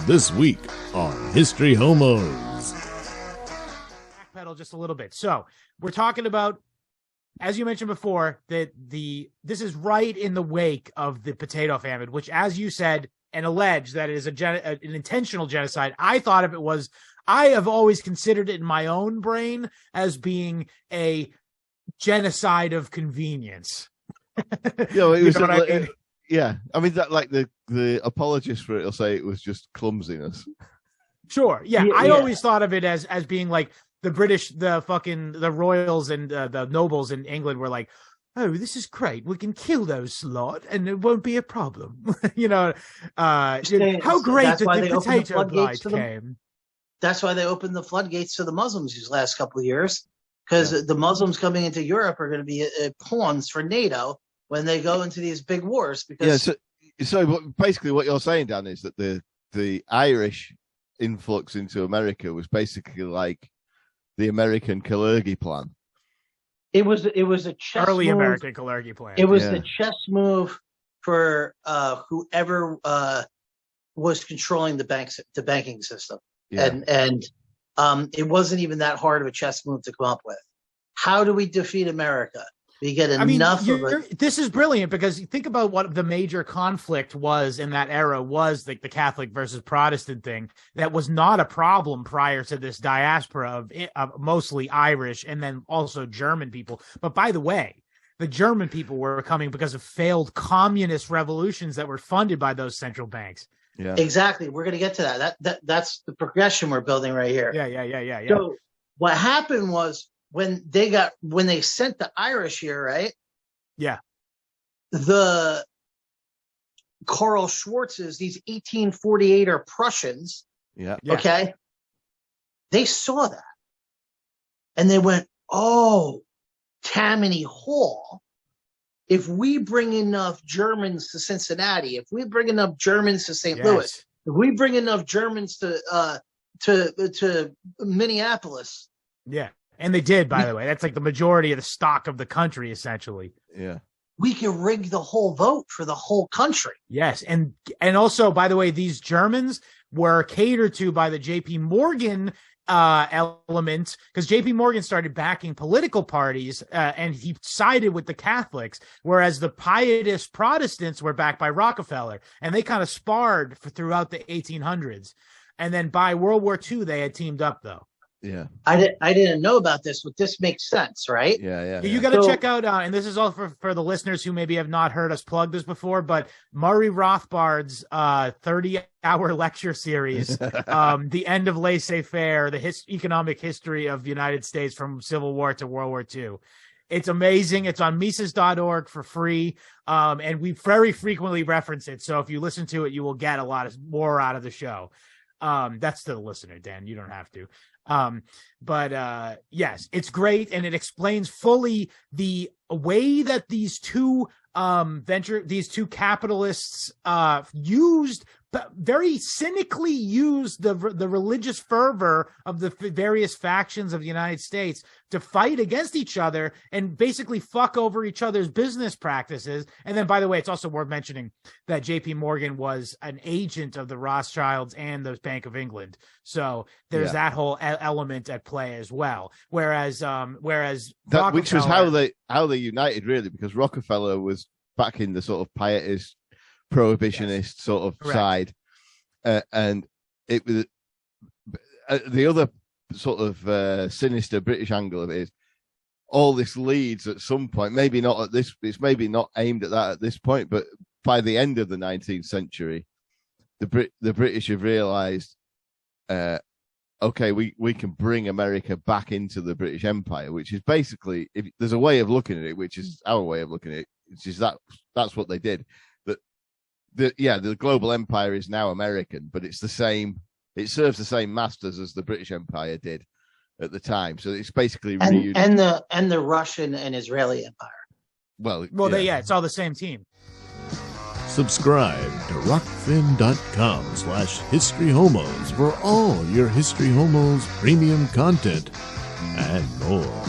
This week on History Homos. Backpedal just a little bit. So we're talking about, as you mentioned before, that this is right in the wake of the potato famine, which, as you said and alleged, that it is an intentional genocide. I have always considered it in my own brain as being a genocide of convenience. Yeah, I mean that, like the apologists for it will say it was just clumsiness. Sure, yeah. I always thought of it as being like the British, the royals and the nobles in England were like, oh, this is great. We can kill those lot and it won't be a problem. How great that the potato blight came. That's why they opened the floodgates to the Muslims these last couple of years, because the Muslims coming into Europe are going to be pawns for NATO when they go into these big wars. Because so basically what you're saying, Dan, is that the Irish influx into America was basically like the American Kalergi plan. It was a chess early move. American Kalergi plan. It was the chess move for whoever was controlling the banking system. Yeah. And it wasn't even that hard of a chess move to come up with. How do we defeat America? We get enough of it. This is brilliant, because you think about what the major conflict was in that era was the Catholic versus Protestant thing. That was not a problem prior to this diaspora of mostly Irish and then also German people. But by the way, the German people were coming because of failed communist revolutions that were funded by those central banks. Yeah, exactly. We're going to get to that. That's the progression we're building right here. Yeah. So what happened was, when they sent the Irish here, right? Yeah. The Karl Schwarzes, these 1848er Prussians. Yeah. Okay. They saw that. And they went, oh, Tammany Hall. If we bring enough Germans to Cincinnati, if we bring enough Germans to St. Louis, if we bring enough Germans to Minneapolis. Yeah. And they did, by the way. That's like the majority of the stock of the country, essentially. Yeah. We can rig the whole vote for the whole country. Yes. And also, by the way, these Germans were catered to by the J.P. Morgan element, because J.P. Morgan started backing political parties and he sided with the Catholics, whereas the pietist Protestants were backed by Rockefeller. And they kind of sparred throughout the 1800s. And then by World War II, they had teamed up, though. Yeah, I didn't know about this, but this makes sense, right? Yeah. You got to check out, and this is all for the listeners who maybe have not heard us plug this before, but Murray Rothbard's 30-hour lecture series, The End of Laissez-Faire, the economic history of the United States from Civil War to World War II. It's amazing. It's on Mises.org for free, and we very frequently reference it. So if you listen to it, you will get a lot more out of the show. That's to the listener, Dan. You don't have to. But yes, it's great, and it explains fully the way that these two capitalists very cynically used the religious fervor of the various factions of the United States to fight against each other and basically fuck over each other's business practices. And then, by the way, it's also worth mentioning that J.P. Morgan was an agent of the Rothschilds and the Bank of England. So there's that whole element at play as well. Whereas which was how they united, really, because Rockefeller was back in the sort of pietist, prohibitionist sort of side, and it was the other sort of sinister British angle of it is all this leads at some point, maybe not at this, it's maybe not aimed at that at this point, but by the end of the 19th century, the British have realized, okay, we can bring America back into the British Empire, which is basically, if there's a way of looking at it, which is our way of looking at it, which is that's what they did. The global empire is now American, but it's the same. It serves the same masters as the British Empire did at the time. So it's basically and the Russian and Israeli empire. Well, it's all the same team. Subscribe to rockfin.com/historyhomos for all your History Homos premium content and more.